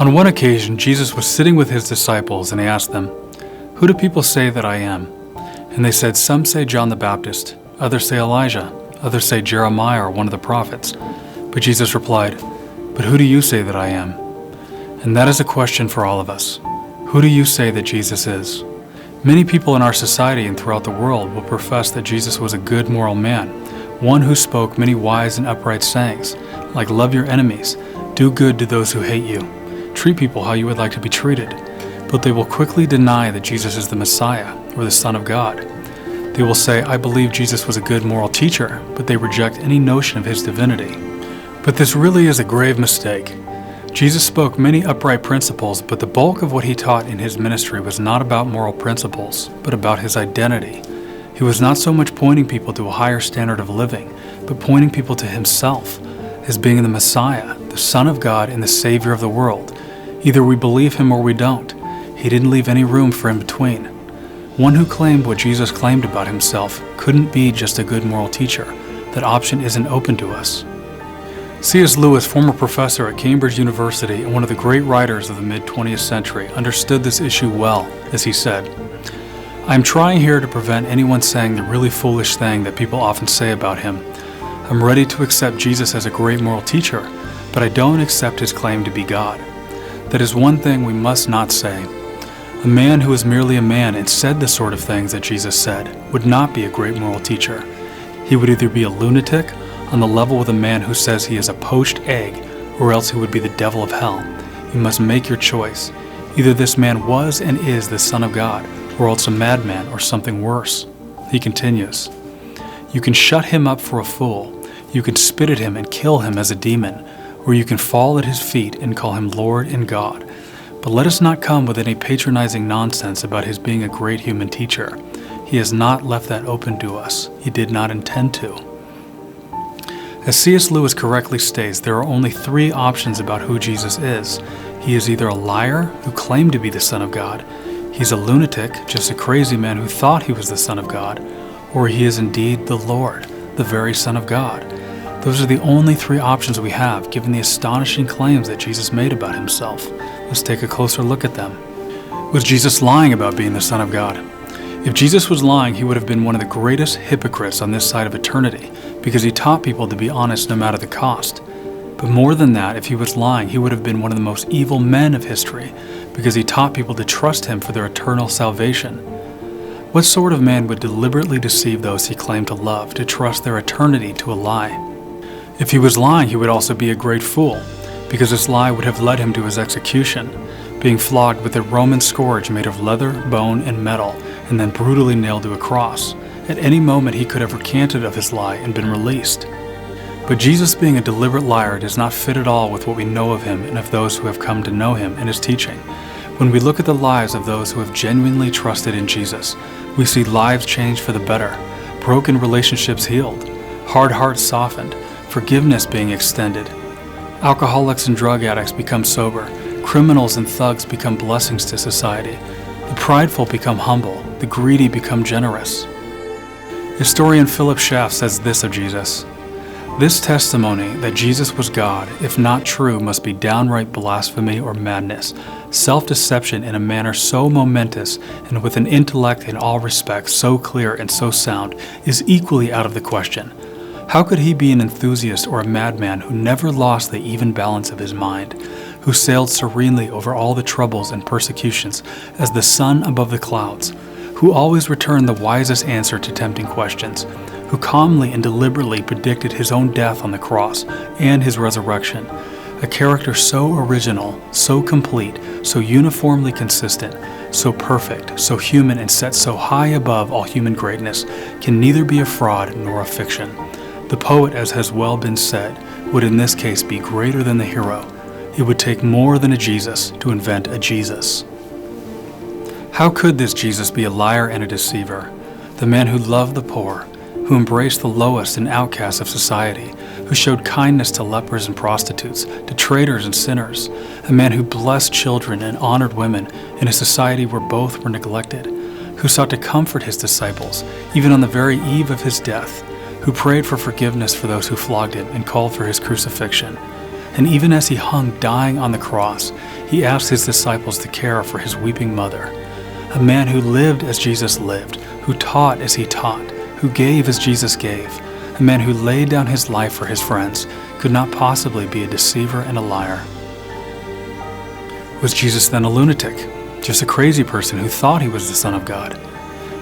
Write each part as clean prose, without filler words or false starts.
On one occasion, Jesus was sitting with his disciples, and he asked them, "Who do people say that I am?" And they said, "Some say John the Baptist, others say Elijah, others say Jeremiah or one of the prophets." But Jesus replied, "But who do you say that I am?" And that is a question for all of us. Who do you say that Jesus is? Many people in our society and throughout the world will profess that Jesus was a good moral man, one who spoke many wise and upright sayings, like love your enemies, do good to those who hate you, treat people how you would like to be treated. But they will quickly deny that Jesus is the Messiah or the Son of God. They will say, "I believe Jesus was a good moral teacher," but they reject any notion of his divinity. But this really is a grave mistake. Jesus spoke many upright principles, but the bulk of what he taught in his ministry was not about moral principles, but about his identity. He was not so much pointing people to a higher standard of living, but pointing people to himself as being the Messiah, the Son of God and the Savior of the world. Either we believe him or we don't. He didn't leave any room for in between. One who claimed what Jesus claimed about himself couldn't be just a good moral teacher. That option isn't open to us. C.S. Lewis, former professor at Cambridge University and one of the great writers of the mid-20th century, understood this issue well, as he said, "I am trying here to prevent anyone saying the really foolish thing that people often say about him. I'm ready to accept Jesus as a great moral teacher, but I don't accept his claim to be God. That is one thing we must not say. A man who is merely a man and said the sort of things that Jesus said would not be a great moral teacher. He would either be a lunatic, on the level with a man who says he is a poached egg, or else he would be the devil of hell. You must make your choice. Either this man was and is the Son of God, or else a madman or something worse." He continues, "You can shut him up for a fool. You can spit at him and kill him as a demon, or you can fall at his feet and call him Lord and God. But let us not come with any patronizing nonsense about his being a great human teacher. He has not left that open to us. He did not intend to." As C.S. Lewis correctly states, there are only three options about who Jesus is. He is either a liar who claimed to be the Son of God, he's a lunatic, just a crazy man who thought he was the Son of God, or he is indeed the Lord, the very Son of God. Those are the only three options we have, given the astonishing claims that Jesus made about himself. Let's take a closer look at them. Was Jesus lying about being the Son of God? If Jesus was lying, he would have been one of the greatest hypocrites on this side of eternity, because he taught people to be honest no matter the cost. But more than that, if he was lying, he would have been one of the most evil men of history, because he taught people to trust him for their eternal salvation. What sort of man would deliberately deceive those he claimed to love, to trust their eternity to a lie? If he was lying, he would also be a great fool, because this lie would have led him to his execution, being flogged with a Roman scourge made of leather, bone, and metal, and then brutally nailed to a cross. At any moment he could have recanted of his lie and been released. But Jesus being a deliberate liar does not fit at all with what we know of him and of those who have come to know him and his teaching. When we look at the lives of those who have genuinely trusted in Jesus, we see lives changed for the better, broken relationships healed, hard hearts softened, forgiveness being extended. Alcoholics and drug addicts become sober, criminals and thugs become blessings to society. The prideful become humble, the greedy become generous. Historian Philip Schaff says this of Jesus: "This testimony that Jesus was God, if not true, must be downright blasphemy or madness, self-deception in a manner so momentous and with an intellect in all respects so clear and so sound is equally out of the question. How could he be an enthusiast or a madman who never lost the even balance of his mind, who sailed serenely over all the troubles and persecutions as the sun above the clouds, who always returned the wisest answer to tempting questions, who calmly and deliberately predicted his own death on the cross and his resurrection, a character so original, so complete, so uniformly consistent, so perfect, so human and set so high above all human greatness, can neither be a fraud nor a fiction. The poet, as has well been said, would in this case be greater than the hero. It would take more than a Jesus to invent a Jesus." How could this Jesus be a liar and a deceiver? The man who loved the poor, who embraced the lowest and outcasts of society, who showed kindness to lepers and prostitutes, to traitors and sinners, a man who blessed children and honored women in a society where both were neglected, who sought to comfort his disciples, even on the very eve of his death, who prayed for forgiveness for those who flogged him and called for his crucifixion. And even as he hung dying on the cross, he asked his disciples to care for his weeping mother. A man who lived as Jesus lived, who taught as he taught, who gave as Jesus gave, a man who laid down his life for his friends, could not possibly be a deceiver and a liar. Was Jesus then a lunatic, just a crazy person who thought he was the Son of God?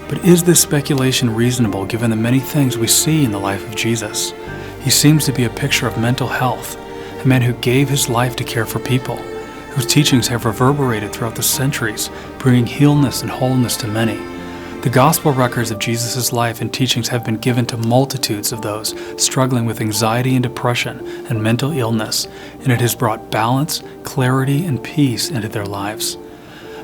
But is this speculation reasonable given the many things we see in the life of Jesus? He seems to be a picture of mental health, a man who gave his life to care for people, whose teachings have reverberated throughout the centuries, bringing healness and wholeness to many. The gospel records of Jesus' life and teachings have been given to multitudes of those struggling with anxiety and depression and mental illness, and it has brought balance, clarity, and peace into their lives.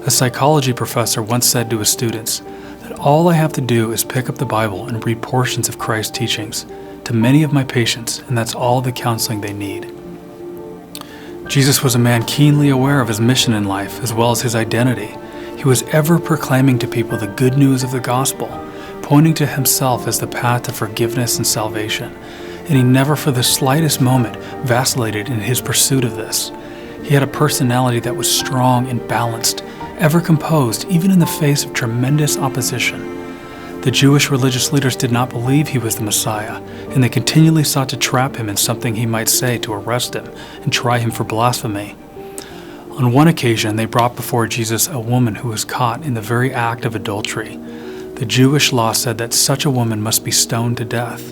A psychology professor once said to his students that all I have to do is pick up the Bible and read portions of Christ's teachings to many of my patients, and that's all the counseling they need. Jesus was a man keenly aware of his mission in life as well as his identity. He was ever proclaiming to people the good news of the gospel, pointing to himself as the path to forgiveness and salvation, and he never for the slightest moment vacillated in his pursuit of this. He had a personality that was strong and balanced, ever composed even in the face of tremendous opposition. The Jewish religious leaders did not believe he was the Messiah, and they continually sought to trap him in something he might say to arrest him and try him for blasphemy. On one occasion, they brought before Jesus a woman who was caught in the very act of adultery. The Jewish law said that such a woman must be stoned to death.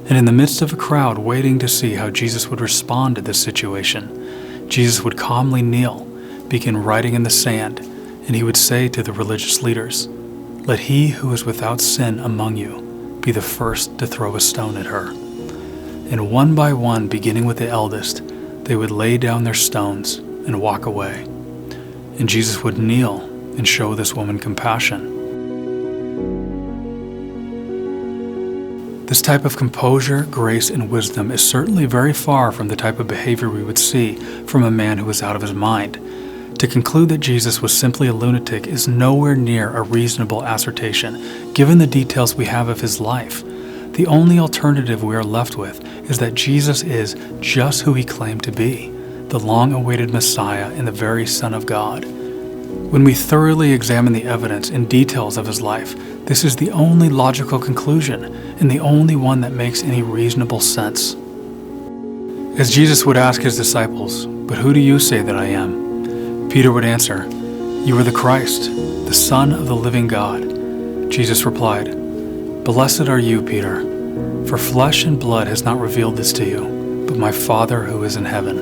And in the midst of a crowd waiting to see how Jesus would respond to this situation, Jesus would calmly kneel, begin writing in the sand, and he would say to the religious leaders, "Let he who is without sin among you be the first to throw a stone at her." And one by one, beginning with the eldest, they would lay down their stones and walk away. And Jesus would kneel and show this woman compassion. This type of composure, grace, and wisdom is certainly very far from the type of behavior we would see from a man who was out of his mind. To conclude that Jesus was simply a lunatic is nowhere near a reasonable assertion, given the details we have of his life. The only alternative we are left with is that Jesus is just who he claimed to be, the long-awaited Messiah and the very Son of God. When we thoroughly examine the evidence and details of his life, this is the only logical conclusion and the only one that makes any reasonable sense. As Jesus would ask his disciples, "But who do you say that I am?" Peter would answer, "You are the Christ, the Son of the living God." Jesus replied, "Blessed are you, Peter, for flesh and blood has not revealed this to you, but my Father who is in heaven.